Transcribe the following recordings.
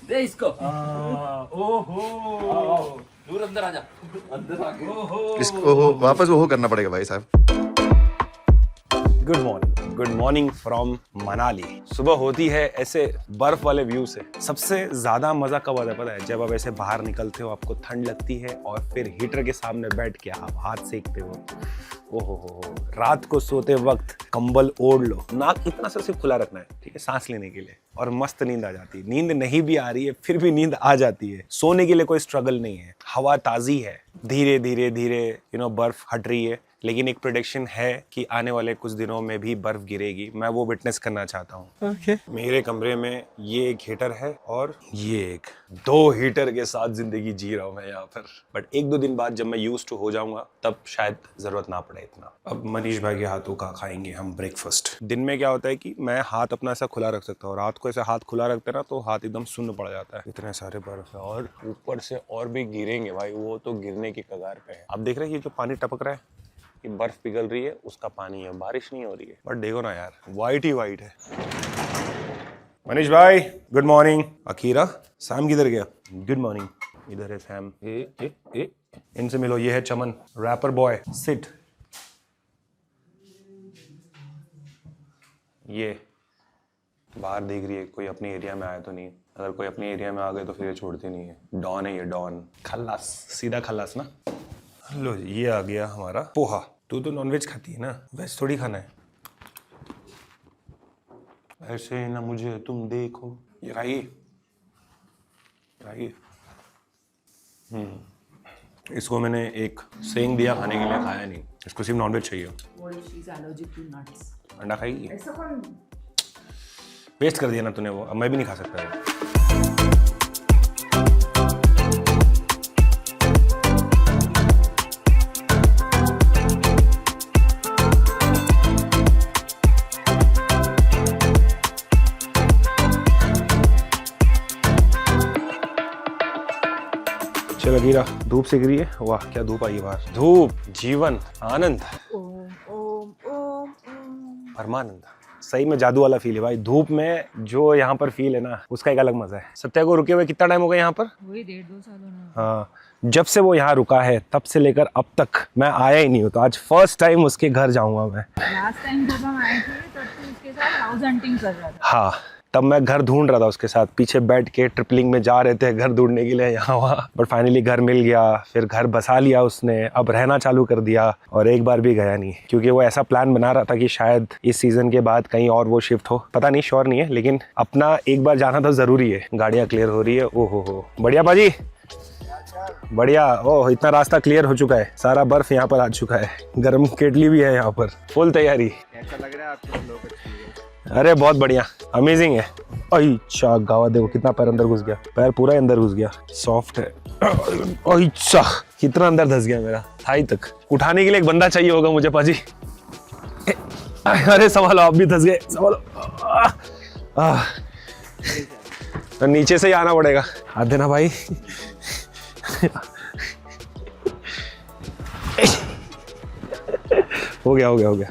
दे इसको। ओहो दूर अंदर आजा, अंदर आके इसको वापस वो करना पड़ेगा भाई साहब। Good morning from Manali. सुबह होती है ऐसे बर्फ वाले व्यू से। सबसे ज्यादा मजा कब आता है पता है? जब आप ऐसे बाहर निकलते हो, आपको ठंड लगती है और फिर हीटर के सामने बैठ के आप हाथ सेकते हो। ओहो, रात को सोते वक्त कंबल ओढ़ लो, नाक इतना सा सिर्फ खुला रखना है, ठीक है, सांस लेने के लिए, और मस्त नींद आ जाती है। नींद नहीं भी आ रही है फिर भी नींद आ जाती है। सोने के लिए कोई स्ट्रगल नहीं है, हवा ताजी है, धीरे धीरे बर्फ हट रही है। लेकिन एक प्रेडिक्शन है कि आने वाले कुछ दिनों में भी बर्फ गिरेगी। मैं वो विटनेस करना चाहता हूँ। मेरे कमरे में ये एक हीटर है और ये एक, 2 हीटर के साथ जिंदगी जी रहा हूँ मैं यहाँ पर। बट 1-2 दिन बाद जब मैं यूज्ड टू हो जाऊंगा तब शायद जरूरत ना पड़े इतना। अब मनीष भाई के हाथों का खाएंगे हम ब्रेकफास्ट। दिन में क्या होता है कि मैं हाथ अपना ऐसा खुला रख सकता हूँ, रात को ऐसे हाथ खुला रखते ना तो हाथ एकदम सुन्न पड़ जाता है। इतने सारे बर्फ है और ऊपर से और भी गिरेंगे भाई, वो तो गिरने की कगार पे है। आप देख रहे हैं ये जो पानी टपक रहा है, ये बर्फ पिघल रही है, उसका पानी है, बारिश नहीं हो रही है। बट देखो ना यार, वाइट ही वाइट है। मनीष भाई गुड मॉर्निंग। अकीरा, सैम किधर गया? Good morning. इधर है सैम। इनसे मिलो, ये है चमन, रैपर बॉय। सिट। ये बाहर देख रही है कोई अपने एरिया में आया तो नहीं। अगर कोई अपने एरिया में आ गए तो फिर ये छोड़ती नहीं है। डॉन है ये, डॉन। खल्लास, सीधा खल्लास ना। लो ये आ गया हमारा पोहा। तू तो नॉनवेज खाती है ना, वेज थोड़ी खाना है। ऐसे ना मुझे तुम देखो। ये खाइए, खाइए। इसको मैंने एक सेंग दिया खाने के लिए, खाया नहीं। इसको सिर्फ नॉनवेज चाहिए। अंडा खाएगी? वेस्ट कर दिया ना तूने वो, अब मैं भी नहीं खा सकता वो। चलो गिरा, धूप से गिरी है। वाह क्या धूप आई है बाहर। धूप, जीवन, आनंद, परमानंद। सही में जादू वाला फील है भाई। धूप में जो यहाँ पर फील है ना, उसका एक अलग मजा है। सत्या को रुके हुए कितना टाइम हो गया यहाँ पर? वही 1.5-2 साल होना। हाँ, जब से वो यहाँ रुका है तब से लेकर अब तक मैं आया ही नहीं हूँ। तो आज फर्स्ट टाइम उसके घर जाऊंगा मैं। लास्ट टाइम जब हम आए थे तब तो उसके साथ हाउस हंटिंग कर रहा था। हाँ, तब मैं घर ढूंढ रहा था उसके साथ, पीछे बैठ के ट्रिपलिंग में जा रहे थे घर ढूंढने के लिए यहाँ वहाँ। बट फाइनली घर मिल गया, फिर घर बसा लिया उसने, अब रहना चालू कर दिया और एक बार भी गया नहीं। क्योंकि वो ऐसा प्लान बना रहा था कि शायद इस सीजन के बाद कहीं और वो शिफ्ट हो, पता नहीं, श्योर नहीं है, लेकिन अपना एक बार जाना तो जरूरी है। गाड़ियाँ क्लियर हो रही है। ओहो, बढ़िया बाजी, बढ़िया। ओह, इतना रास्ता क्लियर हो चुका है, सारा बर्फ यहाँ पर आ चुका है, गर्म केटली भी है यहाँ पर, फुल तैयारी। कैसा लग रहा है आपको लोग? अरे बहुत बढ़िया, अमेजिंग है। अच्छा गावा देखो कितना पैर अंदर घुस गया, पैर पूरा अंदर घुस गया, सॉफ्ट है। अच्छा कितना अंदर धस गया मेरा, थाई तक। उठाने के लिए एक बंदा चाहिए होगा मुझे पाजी। अरे संभालो, आप भी धस गए, संभालो। तो नीचे से ही आना पड़ेगा, हाथ देना भाई। हो गया।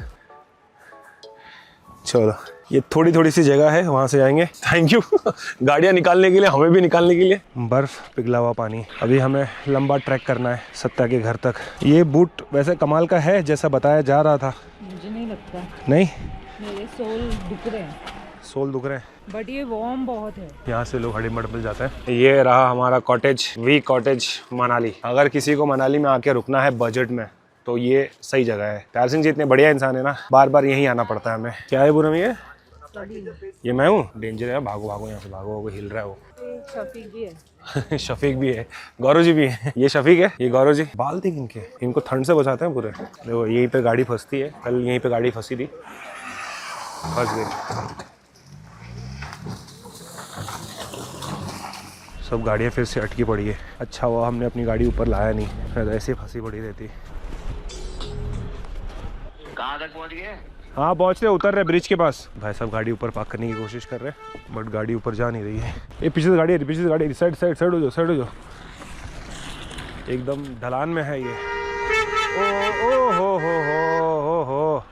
चलो, ये थोड़ी सी जगह है, वहां से जाएंगे। थैंक यू गाड़ियां निकालने के लिए, हमें भी निकालने के लिए। बर्फ, पिघला हुआ पानी। अभी हमें लंबा ट्रैक करना है सत्या के घर तक। ये बूट वैसे कमाल का है जैसा बताया जा रहा था। मुझे नहीं लगता। नहीं, मेरे सोल दुख रहे हैं। सोल दुख रहे हैं, बट ये वार्म बहुत है। यहाँ से लोग हड़ीमड़ मिल जाते हैं। ये रहा हमारा कॉटेज, वी कॉटेज मनाली। अगर किसी को मनाली में आके रुकना है बजट में तो ये सही जगह है। प्यार सिंह जी इतने बढ़िया इंसान है ना, बार बार यहीं आना पड़ता है हमें। क्या है पूनम ये मैं हूँ? डेंजर है, भागो यहाँ से, भागो, हिल रहा है वो। शफीक भी है। शफीक भी है, गौरव जी भी है। ये शफीक है, ये गौरव जी। बाल देख इनके, इनको ठंड से बचाते हैं पूरे। देखो यहीं पे गाड़ी फंसती है, कल यहीं पे गाड़ी फंसी थी, फंस गई। सब गाड़ियाँ फिर से अटकी पड़ी है। अच्छा हुआ हमने अपनी गाड़ी ऊपर लाया नहीं, फिर ऐसे फंसी पड़ी रहती। कहाँ तक पहुँच गए? हाँ पहुँच रहे, उतर रहे ब्रिज के पास। भाई साहब गाड़ी ऊपर पार्क करने की कोशिश कर रहे हैं बट गाड़ी ऊपर जा नहीं रही है। ये पीछे से गाड़ी है, पीछे से गाड़ी, साइड हो जाओ। एकदम ढलान में है ये। ओ हो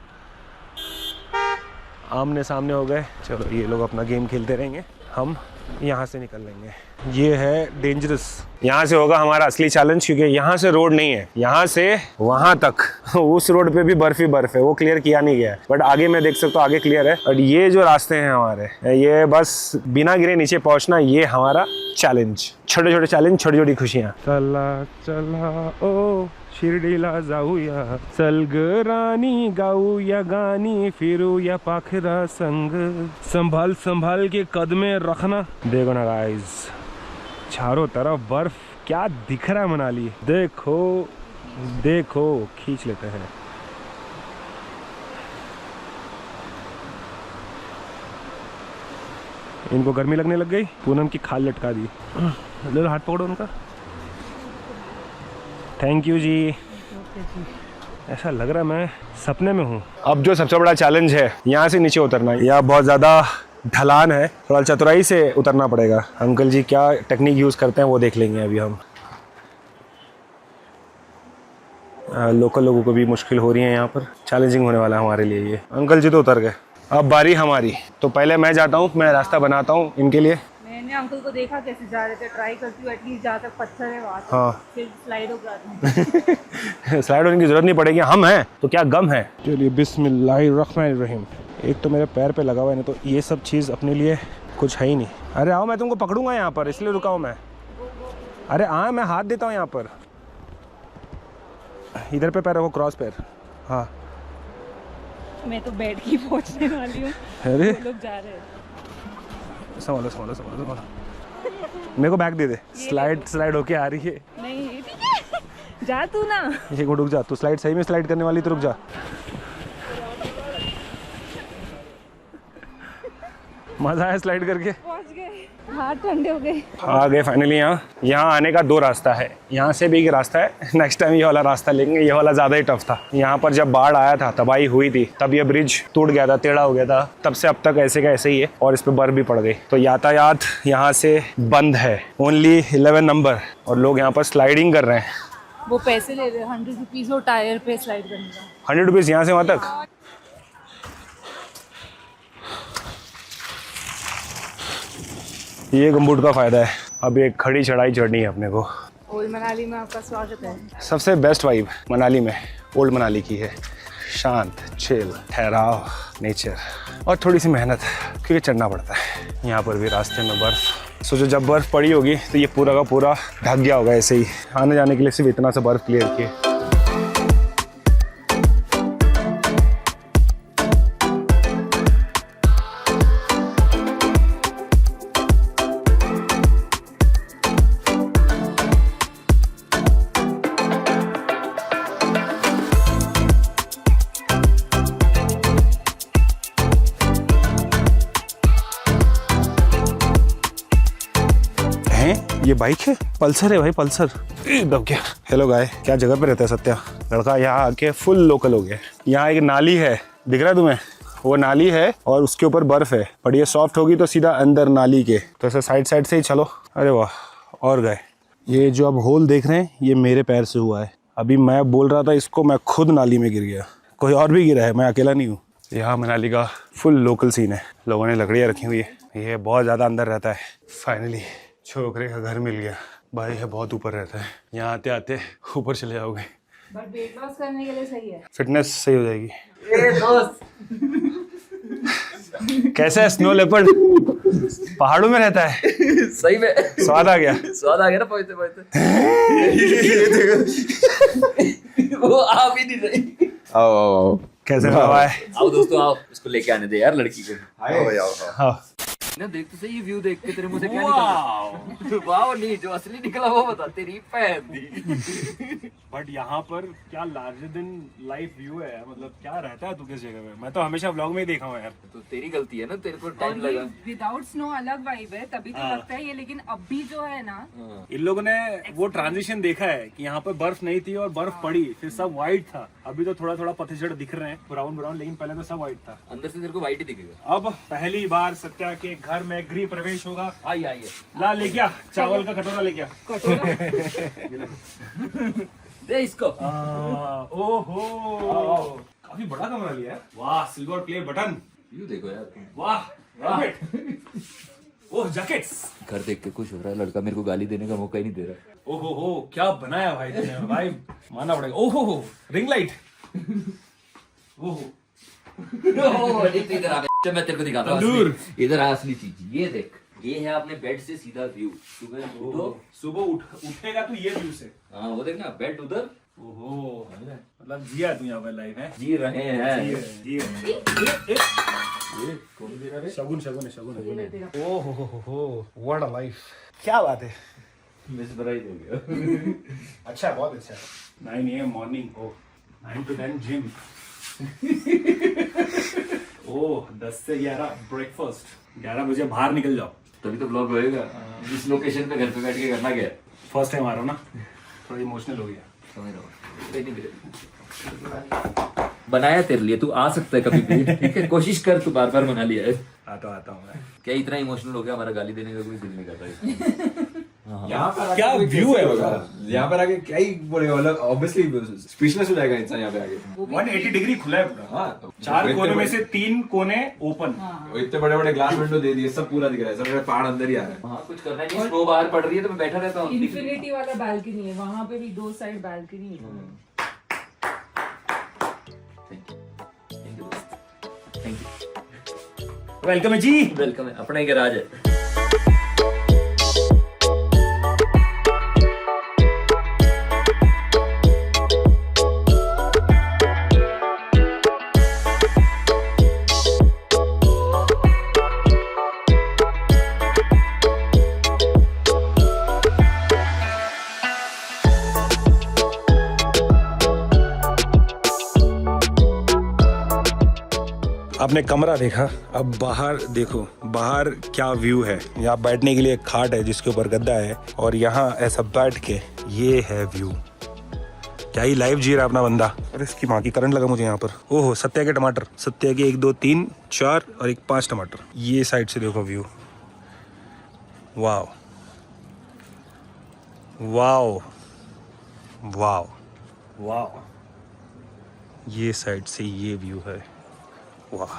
आमने सामने हो गए। चलो ये लोग अपना गेम खेलते रहेंगे, हम यहाँ से निकल लेंगे। ये है डेंजरस, यहाँ से होगा हमारा असली चैलेंज, क्योंकि यहाँ से रोड नहीं है, यहाँ से वहाँ तक उस रोड पे भी बर्फ ही बर्फ है, वो क्लियर किया नहीं गया है। बट आगे मैं देख सकता हूँ आगे क्लियर है। और ये जो रास्ते हैं हमारे, ये बस बिना गिरे नीचे पहुँचना, ये हमारा चैलेंज। छोटे छोटे चैलेंज, छोटी छोटी खुशियाँ। चला चला ओ शिर्डीला जाऊया, सलग रानी गाऊया गाणी, फिरूया पाखरा संग, संभाल संभाल के कदमे रखना। देखो ना गाइस, चारों तरफ बर्फ, क्या दिख रहा है मनाली। देखो देखो, खींच लेते हैं। इनको गर्मी लगने लग गई, पूनम की खाल लटका दी। ले लो, हाथ पकड़ो उनका। थैंक यू जी। ऐसा लग रहा है मैं सपने में हूँ। अब जो सबसे बड़ा चैलेंज है, यहाँ से नीचे उतरना है। यहाँ बहुत ज़्यादा ढलान है, थोड़ा चतुराई से उतरना पड़ेगा। अंकल जी क्या टेक्निक यूज़ करते हैं वो देख लेंगे अभी हम। लोकल लोगों को भी मुश्किल हो रही है यहाँ पर, चैलेंजिंग होने वाला है हमारे लिए ये। अंकल जी तो उतर गए, अब बारी हमारी। तो पहले मैं जाता हूँ, मैं रास्ता बनाता हूँ इनके लिए। मैंने अंकल को देखा कैसे जा रहे थे, ट्राई करती हूँ एटलीस्ट जहाँ तक पत्थर है वहाँ तक। हाँ। फिर स्लाइड हो जाती स्लाइड होने की जरूरत नहीं पड़ेगी, हम हैं तो क्या गम है। चलिए बिस्मिल्लाहिर्रहमानिर्रहीम। एक तो मेरे पैर पे लगा हुआ है, नहीं तो ये सब चीज़ अपने लिए कुछ है ही नहीं। अरे आओ, मैं तुमको पकड़ूंगा यहाँ पर, इसलिए रुका हूँ मैं। अरे हाँ, मैं हाथ देता हूँ यहाँ पर। इधर पे पैर रखो, क्रॉस पैर। हाँ, मैं तो बैठ के पहुँचने वाली हूँ, अरे लोग जा रहे हैं। संभालो संभालो संभालो संभालो, मेरे को बैग दे दे। स्लाइड होके आ रही है। नहीं ठीक है, जा तू ना। एक मिनट रुक जा, तू स्लाइड सही में स्लाइड करने वाली तो रुक जा। मजा आया स्लाइड करके। पहुँच गए, हाथ ठंडे हो गए। आ गए फाइनली यहाँ। यहाँ आने का 2 रास्ता है, यहाँ से भी एक रास्ता है। नेक्स्ट टाइम ये वाला रास्ता लेंगे, ये वाला ज़्यादा ही टफ था। यहाँ पर जब बाढ़ आया था, तबाही हुई थी, तब ये ब्रिज टूट गया था, टेढ़ा हो गया था। तब से अब तक ऐसे का ऐसे ही है, और इस पर बर्फ भी पड़ गई। तो यातायात यहाँ से बंद है, ओनली 11 नंबर। और लोग यहाँ पर स्लाइडिंग कर रहे हैं। वो पैसे ले रहे हैं 100 रुपीज़ वो टायर पे स्लाइड करने का। 100 रुपीज़ यहाँ से वहाँ तक। ये गम्बूट का फ़ायदा है। अब एक खड़ी चढ़ाई चढ़नी है अपने को। ओल्ड मनाली में आपका स्वागत है। सबसे बेस्ट वाइब मनाली में ओल्ड मनाली की है। शांत, चिल, ठहराव, नेचर और थोड़ी सी मेहनत, क्योंकि चढ़ना पड़ता है। यहाँ पर भी रास्ते में बर्फ़। सोचो जब बर्फ़ पड़ी होगी तो ये पूरा का पूरा ढक गया होगा ऐसे ही। आने जाने के लिए सिर्फ इतना सा बर्फ़ क्लियर किए। ये बाइक है, पल्सर है भाई, पल्सर। दब गया। हेलो गाय, क्या जगह पे रहता है सत्या? लड़का यहाँ आके फुल लोकल हो गया। यहाँ एक नाली है, दिख रहा है तुम्हें? वो नाली है और उसके ऊपर बर्फ है, पर ये सॉफ्ट होगी तो सीधा अंदर नाली के। तो ऐसे साइड साइड से ही चलो। अरे वाह, और गए। ये जो अब होल देख रहे हैं, ये मेरे पैर से हुआ है। अभी मैं बोल रहा था इसको, मैं खुद नाली में गिर गया। कोई और भी गिरा है, मैं अकेला नहीं हूँ। यहाँ मनाली का फुल लोकल सीन है। लोगों ने लकड़ियाँ रखी हुई है। ये बहुत ज़्यादा अंदर रहता है। फाइनली छोकरे का घर मिल गया। भाई है बहुत ऊपर रहता है, यहाँ आते आते ऊपर चले जाओगे। बट वेट लॉस करने के लिए सही है, फिटनेस सही हो जाएगी। दोस्त कैसा है स्नो लेपर्ड? पहाड़ों में रहता है। सही में स्वाद आ गया। स्वाद आ गया ना पहुंचते पहुंचते। वो आ भी नहीं रही। आओ आओ आओ। कैसे हवा है? आओ दोस्तों आओ, इसको लेके आने दे यार लड़की को। आओ भाई आओ। हाँ, ना देख तो सही, ये व्यू देख के तेरे मुंह से क्या निकला? वाह नहीं, जो असली निकला वो बता। तेरी पैर दी। बट यहाँ पर क्या लार्जर देन लाइफ व्यू है, मतलब क्या रहता है तू किस जगह में? मैं तो हमेशा व्लॉग में ही देखा हूँ यार। तो तेरी गलती है ना, तेरे को टाइम लगा। विदाउट स्नो अलग वाइब है, तभी तो लगता है ये। लेकिन अभी जो है ना, इन लोगों ने वो ट्रांजिशन देखा है कि यहाँ पर बर्फ नहीं थी और बर्फ पड़ी, फिर सब व्हाइट था। अभी तो थोड़ा थोड़ा पतझड़ दिख रहे हैं, ब्राउन ब्राउन, लेकिन पहले तो सब व्हाइट था। अंदर से तेरे को वाइट ही दिखेगा। अब पहली बार सत्या के घर में गृह प्रवेश होगा। आइए आइए, ला ले गया चावल का कटोरा, ले गया। दे इसको। ओहो, काफी बड़ा कमरा लिया है। वाह, सिल्वर प्ले बटन, व्यू देखो यार तुम। वाह ओह जैकेट्स घर देख के खुश हो रहा है लड़का, मेरे को गाली देने का मौका ही नहीं दे रहा। ओहो हो क्या बनाया भाई तुमने भाई, मानना पड़ेगा। ओहो हो रिंग लाइट। ओहो इधर आ, मैं तेरे को दिखाता हूँ तंदूर। असली। इधर आ असली चीज, ये देख, ये है अपने बेड से सीधा व्यू। सुबह उठो, सुबह उठेगा तो ये व्यू से। हाँ वो देखना, बेड उधर। ओहो मतलब जिया तू यहाँ पर लाइफ है, जी रहे हैं। जी ये कौन दे रहा है? शगुन शगुन है, शगुन है। ओहो व्हाट अ लाइफ, क्या बात है। मिसप्राइज हो गया। अच्छा बहुत अच्छा। 9 AM morning, oh 9 to 10 gym. Oh 10 से 11 ब्रेकफास्ट, 11 बजे बाहर निकल जाओ। तभी तो ब्लॉग होएगा। इस लोकेशन पे घर पे बैठ के करना क्या है? फर्स्ट टाइम आ रहा हूँ ना, थोड़ा इमोशनल हो गया। समझ रहा हूँ। बनाया तेरे लिए, तू आ सकता है कभी भी, ठीक है? कोशिश कर, तू बार बार बना लिया है। आता हूँ मैं। क्या इतना इमोशनल हो गया, हमारा गाली देने का कोई दिल नहीं कर रहा। यहाँ पर क्या व्यू है बता। यहाँ पर आके क्या ही बोलेगा, मतलब ऑब्वियसली स्पीचलेस हो जाएगा इंसान यहाँ पे आके। 180 डिग्री खुला है पूरा। हाँ, 4 कोने में से 3 कोने ओपन। वो इतने बड़े बड़े ग्लास विंडो दे दिए, सब पूरा दिख रहा है, सब मेरे पहाड़ अंदर ही आ रहा है। हाँ कुछ करना नहीं, स्नो बाहर पड़ रही है तो मैं बैठा रहता हूँ। इन्फिनिटी वाला बालकनी है, वहाँ पे भी 2 साइड बालकनी है। थैंक यू दोस्त, थैंक यू। वेलकम है जी। वेलकम है, अपना ही गैराज है। आपने कमरा देखा, अब बाहर देखो, बाहर क्या व्यू है। यहाँ बैठने के लिए एक खाट है जिसके ऊपर गद्दा है, और यहाँ ऐसा बैठ के ये है व्यू। क्या ही लाइफ जी रहा है अपना बंदा। अरे इसकी माँ की, करंट लगा मुझे यहाँ पर। ओहो सत्या के टमाटर, सत्या के 1 2 3 4 और 1 5 टमाटर। ये साइड से देखो view, wow wow wow wow. ये साइड से ये व्यू है, वाह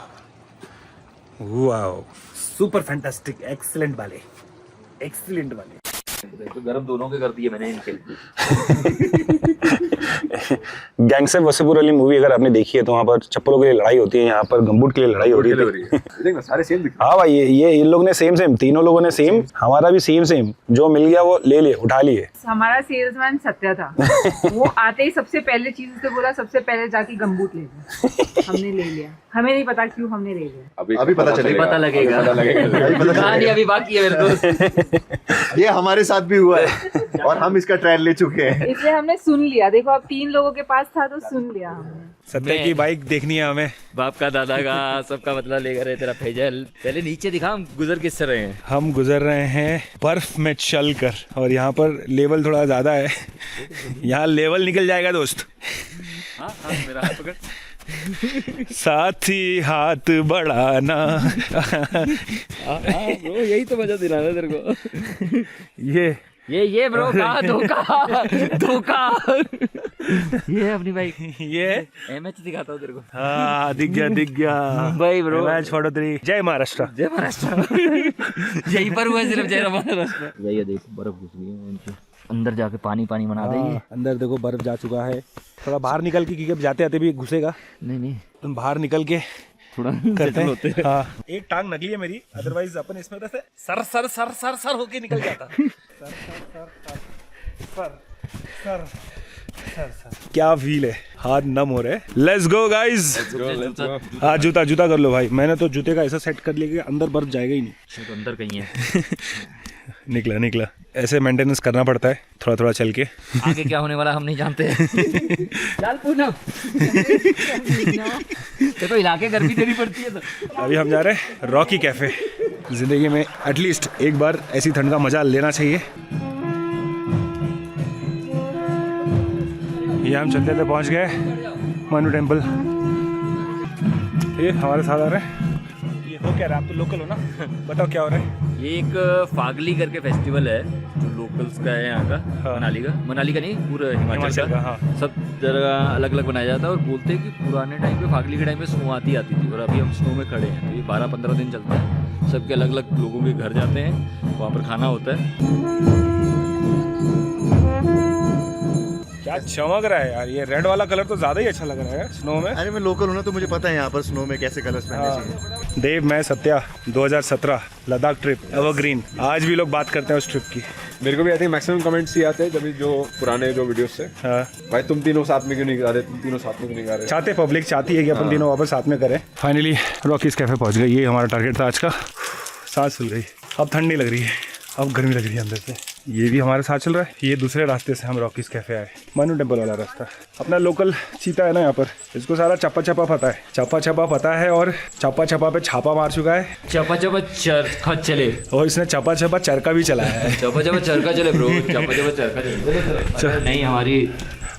वाओ, सुपर फैंटास्टिक, एक्सीलेंट वाले, एक्सीलेंट वाले। तो गरम दोनों के कर दिए मैंने इनके। गैंगस्टर वसीपुर अली मूवी अगर आपने देखी है तो वहाँ पर चप्पलों के लिए लड़ाई होती है, यहाँ पर गम्बूट के लिए लड़ाई हो रही है। देख ना, सारे सेम दिख रहे हाँ भाई, ये इन लोग ने सेम तीनों लोगों ने सेम, हमारा भी सेम, जो मिल गया वो ले लिए, उठा लिए। हमारा सेल्समैन सत्या था, वो आते ही सबसे पहले चीज उससे बोला, सबसे पहले जाके गम्बूट ले लो। हमने ले लिया, हमें नहीं पता क्यों हमने ले लिया। अभी पता चलेगा। पता लगेगा, कहानी अभी बाकी है मेरे दोस्त। ये हमारे साथ भी हुआ है और हम इसका ट्रायल ले चुके हैं। इसलिए हमने सुन लिया। देखो अब 3 लोगों के पास था तो सुन लिया हमने। सत्या की बाइक देखनी है हमें। बाप का दादा का सबका बदला लेकर है तेरा फैजल। पहले नीचे दिखा हम गुजर किस रहे हैं। हम गुजर रहे हैं बर्फ में चल कर, और यहाँ पर लेवल थोड़ा ज्यादा है। यहाँ लेवल निकल जाएगा दोस्त। हाँ मेरा हाथ पकड़। साथी हाथ बढ़ाना। ब्रो यही तो मजा दिलाना तेरे को। ये ब्रो का धोखा। ये अपनी बाइक, ये एमएच दिखाता हूँ तेरे को। हाँ दिख गया भाई ब्रो। मैच वडोदरी। जय महाराष्ट्र। जय महाराष्ट्र। यही पर हुआ सिर्फ जय महाराष्ट्र। ये देख बर्फ घुस गई है इनके अंदर, जाके पानी बना देंगे। अंदर देखो बर्फ जा चुका है। थोड़ा बाहर निकल के, क्योंकि अब जाते आते भी घुसेगा। नहीं तुम बाहर निकल के थोड़ा करते हैं। हाँ एक टांग नकली है मेरी, अदरवाइज अपन इसमें से सर होके निकल जाता। सर क्या फील है, हाथ नम हो रहे। Let's go guys. हाँ जूता कर लो भाई। मैंने तो जूते का ऐसा सेट कर लिया कि अंदर बर्फ जाएगा ही नहीं। तो अंदर कहीं है। निकला ऐसे मेंटेनेंस करना पड़ता है थोड़ा चल के। आगे क्या होने वाला हम नहीं जानते। चल पूनम। देखो इलाके गर्मी देनी पड़ती है तो। अभी हम जा रहे हैं रॉकी कैफे। जिंदगी में एटलीस्ट एक बार ऐसी ठंड का मजा लेना चाहिए। ये हम चलते थे, पहुंच गए मनु टेम्पल। ये हमारे साथ आ रहे हैं, ये हो क्या रहा है? आप तो लोकल हो ना, बताओ क्या हो रहा है? ये एक फागली करके फेस्टिवल है जो लोकल्स का है यहाँ का। हाँ। मनाली का नहीं, पूरा हिमाचल का। हाँ। सब जगह अलग अलग बनाया जाता है और बोलते हैं कि पुराने टाइम पे फागली के टाइम पे स्नो आती थी और अभी हम स्नो में खड़े हैं। तो ये 12-15 दिन चलता है। सबके अलग अलग लोगों के घर जाते हैं, वहाँ पर खाना होता है। क्या चमक रहा है यार, ये रेड वाला कलर तो ज्यादा ही अच्छा लग रहा है स्नो में। अरे मैं लोकल हूँ ना, तो मुझे पता है यहाँ पर स्नो में कैसे कलर्स पहनने चाहिए। देव, मैं, सत्या, 2017 लद्दाख ट्रिप एवरग्रीन। आज भी लोग बात करते हैं उस ट्रिप की। मेरे को भी आई थिंक मैक्सिमम कमेंट्स ही आते हैं जब जो पुराने जो वीडियोस से, हाँ। भाई तुम तीनों साथ में क्यों नहीं गा रहे, तुम तीनों साथ में क्यों नहीं गा रहे। चाहते पब्लिक चाहती है कि अपन तीनों वापस साथ में करें। फाइनली रॉकीज कैफे पहुंच गए। ये हमारा टारगेट था आज का। सांस फूल गई, अब ठंड नहीं लग रही है, अब गर्मी लग रही है अंदर से। ये भी हमारे साथ चल रहा है। ये दूसरे रास्ते से हम रॉकीज कैफे आए, मनु टेम्पल वाला रास्ता। अपना लोकल चीता है ना यहाँ पर, इसको सारा चप्पा चप्पा पता है, चप्पा चप्पा पता है और चप्पा चप्पा पे छापा मार चुका है। चपा चपा चरखा चले, और इसने चप्पा चप्पा चरका भी चलाया है। चपा चपा चरखा चले ब्रो, चपा चपा चरखा चले। नहीं, हमारी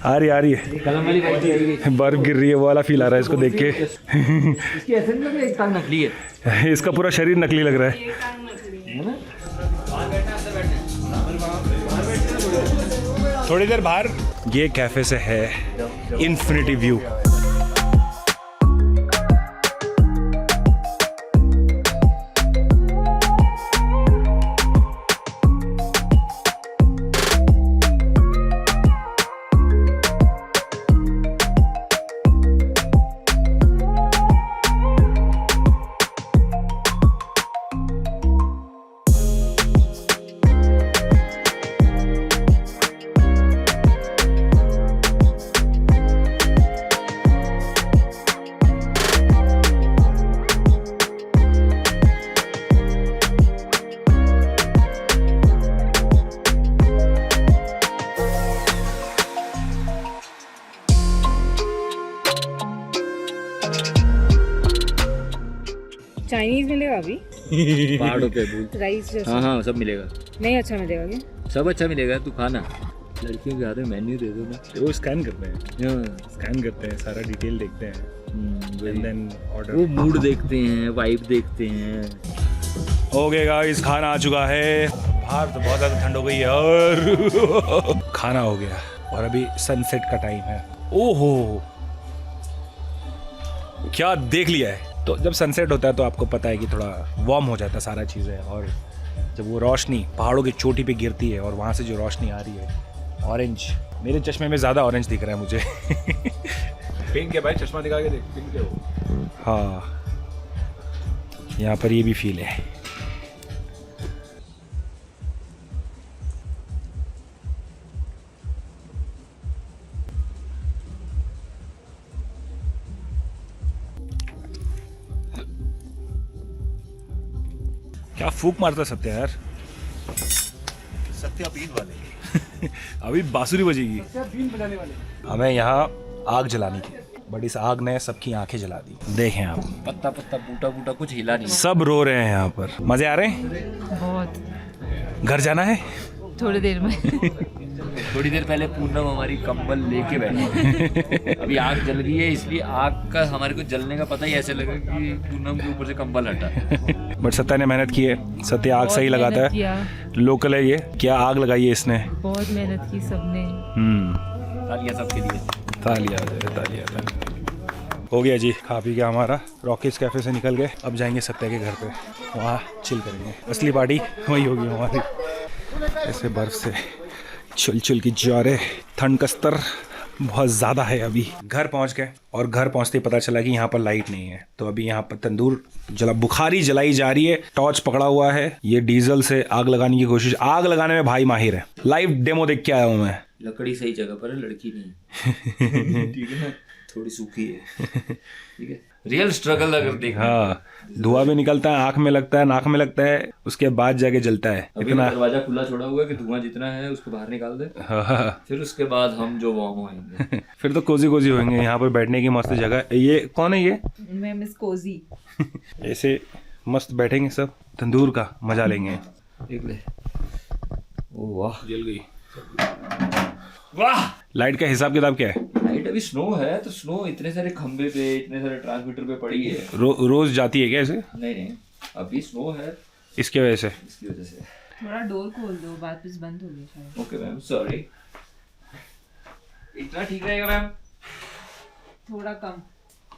आ रही है कलम वाली बात बर्फ गिर रही है, वो वाला फील आ रहा है इसको देख के। इसकी ऐसे नहीं लग रहा, एक टांग नकली है। इसका पूरा शरीर नकली लग रहा है। थोड़ी देर बाहर ये कैफे से है इन्फिनिटी व्यू। चाइनीज मिलेगा अभी? पहाड़ों पे भूल। राइस जैसा? हाँ, सब मिलेगा। नहीं अच्छा मिलेगा क्या? सब अच्छा मिलेगा, तू खाना। लड़कियों के हाथ में मेन्यू दे दो ना। वो स्कैन करते हैं, स्कैन करते हैं, सारा डिटेल देखते हैं, एंड देन ऑर्डर। वो मूड देखते हैं, वाइब देखते हैं। हो गया गाइस, खाना आ चुका है। बाहर तो बहुत ज़्यादा ठंड हो गई है और खाना हो गया और अभी सनसेट का टाइम है। ओहो, क्या देख लिया है। तो जब सनसेट होता है तो आपको पता है कि थोड़ा वार्म हो जाता है सारा चीज़ें, और जब वो रोशनी पहाड़ों की चोटी पे गिरती है और वहाँ से जो रोशनी आ रही है, ऑरेंज, मेरे चश्मे में ज़्यादा ऑरेंज दिख रहा है मुझे। पिंक है भाई, चश्मा दिखा के देख, पिंक है वो। हाँ, यहाँ पर ये भी फील है। क्या फूक मारता सत्या यार। सत्या बीन वाले अभी बांसुरी बजेगी। हमें यहाँ आग जलानी थी, बट इस आग ने सबकी आंखें जला दी। देखें आप, पत्ता पत्ता बूटा बूटा कुछ हिला नहीं। सब रो रहे हैं यहाँ पर। मजे आ रहे हैं? बहुत। घर जाना है थोड़ी देर में। थोड़ी देर पहले पूनम हमारी कंबल लेके बैठी। अभी आग जल रही है, इसलिए आग का हमारे को जलने का पता ही ऐसे लगा कि पूनम के ऊपर से कंबल हटा। बट सत्या ने मेहनत की है। सत्या आग सही लगाता है, लोकल है ये। क्या आग लगाई है इसने, बहुत मेहनत की सबने। तालियां सबके लिए। तालियां तालियां। हो गया जी, खा पी के हमारा रॉकीज कैफे से निकल गए। अब जाएंगे सत्या के घर पे, वहाँ चिल करेंगे। असली पार्टी वही होगी हमारी। ऐसे बर्फ से चुल चुल की जा रहे, ठंड का स्तर बहुत ज़्यादा है। अभी घर पहुंच गए और घर पहुंचते ही पता चला कि यहाँ पर लाइट नहीं है। तो अभी यहाँ पर तंदूर बुखारी जलाई जा रही है। टॉर्च पकड़ा हुआ है, ये डीजल से आग लगाने की कोशिश। आग लगाने में भाई माहिर है। लाइव डेमो देख के आया हूँ मैं। लकड़ी सही जगह पर है, लड़की नहीं। ठीक है ना, थोड़ी सूखी है। ठीक है, रियल स्ट्रगल अगर देखा। हाँ, धुआं भी निकलता है, आँख में लगता है, नाक में लगता है, उसके बाद जाके जलता है। इतना दरवाजा खुला छोड़ा हुआ है कि धुआं जितना है उसको बाहर निकाल दे। हाँ। फिर उसके बाद हम जो वार्म होएंगे। फिर तो कोजी कोजी होंगे। यहाँ पर बैठने की मस्त जगह। ये कौन है ये? मैं मिस कोजी। ऐसे मस्त बैठेंगे सब, तंदूर का मजा लेंगे। देख ले, ओ वाह, जल गई। वाह। लाइट का हिसाब किताब क्या है? लाइट अभी स्नो है तो स्नो इतने सारे खंबे पे, इतने सारे ट्रांसमीटर पे पड़ी है। रोज जाती है क्या ऐसे? नहीं, अभी स्नो है इसकी वजह से? इसकी वजह से। थोड़ा डोर खोल दो, बात बंद हो गई शायद। Okay ma'am, sorry. इतना ठीक रहेगा मैम? थोड़ा कम।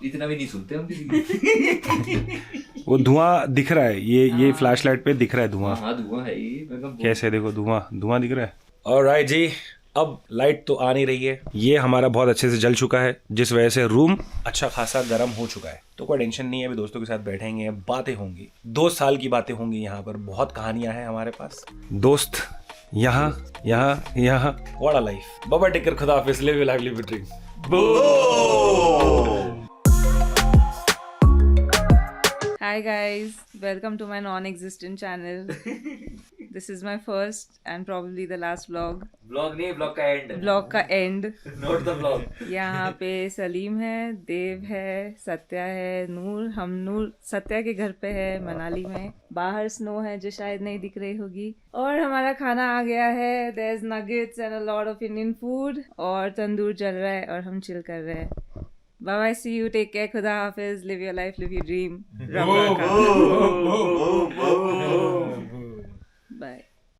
इतना भी नहीं सुनते हम किसी की। वो धुआं दिख रहा है, ये फ्लैशलाइट पे दिख रहा है धुआं। हाँ धुआं है ये, मतलब कैसे देखो धुआं दिख रहा है। ऑलराइट जी, अब लाइट तो आ नहीं रही है, ये हमारा बहुत अच्छे से जल चुका है, जिस वजह से रूम अच्छा खासा गर्म हो चुका है। तो कोई टेंशन नहीं है, अभी दोस्तों के साथ बैठेंगे, बातें होंगी, 2 साल की बातें होंगी। यहाँ पर बहुत कहानियां हैं हमारे पास, दोस्त यहाँ व्हाट अ लाइफ। बाबा टेकर, खुदा हाफिज, live your life, live your dream. Hi guys, welcome to my non-existent channel. This is my first and probably the last vlog. Blog नहीं, ब्लॉग का एंड। Vlog का end. Note the blog. यहाँ पे सलीम है, देव है, सत्या है, नूर। हम नूर सत्या के घर पे है मनाली में। बाहर स्नो है जो शायद नहीं दिख रही होगी। और हमारा खाना आ गया है। There's nuggets and a lot of Indian food. और तंदूर जल रहा है और हम चिल कर रहे हैं। Bye bye, see you, take care, खुदा हाफिज, live your life, live your dream. Bye.